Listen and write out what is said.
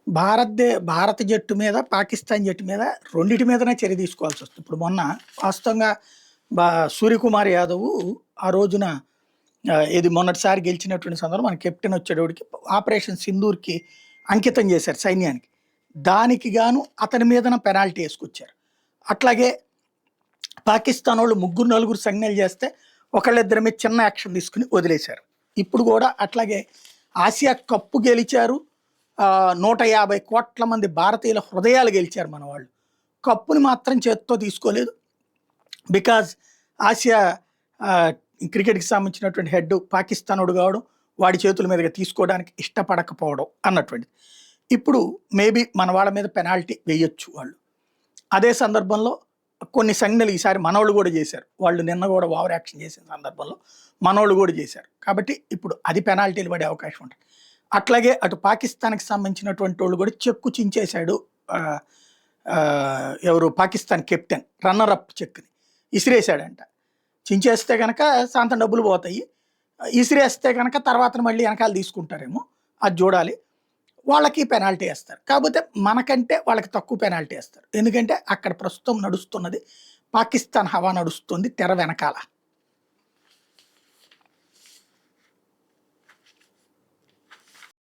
భారత జట్టు మీద, పాకిస్తాన్ జట్టు మీద రెండిటి మీదనే చర్య తీసుకోవాల్సొస్తుంది. ఇప్పుడు మొన్న వాస్తవంగా బా సూర్యకుమార్ యాదవ్ ఆ రోజున ఇది మొన్నటిసారి గెలిచినటువంటి సందర్భంలో మన కెప్టెన్ వచ్చేటోడికి ఆపరేషన్ సింధూర్‌కి అంకితం చేశారు సైన్యానికి. దానికి గాను అతని మీదన పెనాల్టీ యేసుకొచ్చారు. అట్లాగే పాకిస్తానోళ్ళు ముగ్గురు, నలుగురు సంజ్ఞలు చేస్తే ఒకళ్ళిద్దరి మీద చిన్న యాక్షన్ తీసుకొని వదిలేశారు. ఇప్పుడు గూడా అట్లాగే ఆసియా కప్ గెలిచారు. 150 కోట్ల మంది భారతీయుల హృదయాలు గెలిచారు మన వాళ్ళు. కప్పుని మాత్రం చేత్తో తీసుకోలేదు. బికాజ్ ఆసియా ఆహ్, క్రికెట్‌కి సంబంధించినటువంటి హెడ్ పాకిస్తానోడు కావడం, వాడి చేతుల మీదుగా తీసుకోవడానికి ఇష్టపడకపోవడం అన్నటువంటిది. ఇప్పుడు మేబీ మన వాళ్ళ మీద పెనాల్టీ వేయొచ్చు వాళ్ళు. అదే సందర్భంలో కొన్ని సంజ్ఞలు ఈసారి మనోళ్ళు కూడా చేశారు. వాళ్ళు నిన్న కూడా ఓవర్ యాక్షన్ చేసిన సందర్భంలో మనోళ్ళు కూడా చేశారు. కాబట్టి ఇప్పుడు అది పెనాల్టీలు పడే అవకాశం ఉంటుంది. అట్లాగే అటు పాకిస్తాన్‌కి సంబంధించినటువంటి వాళ్ళు కూడా చెక్కు చించేశాడు. ఆహ్, ఎవరు పాకిస్తాన్ కెప్టెన్ రన్నర్ అప్ చెక్‌ని ఇసిరేసాడంట. చించేస్తే గనక సాంతం డబ్బులు పోతాయి. ఇసిరేస్తే గనక తర్వాతన మళ్ళీ వెనకాల తీసుకుంటారేమో అది చూడాలి. వాళ్ళకి పెనాల్టీ ఏస్తారు. కాకపోతే మనకంటే వాళ్ళకి తక్కువ పెనాల్టీ ఏస్తారు. ఎందుకంటే అక్కడ ప్రస్తుతం నడుస్తున్నది పాకిస్తాన్ హవా నడుస్తుంది తెర వెనకాల.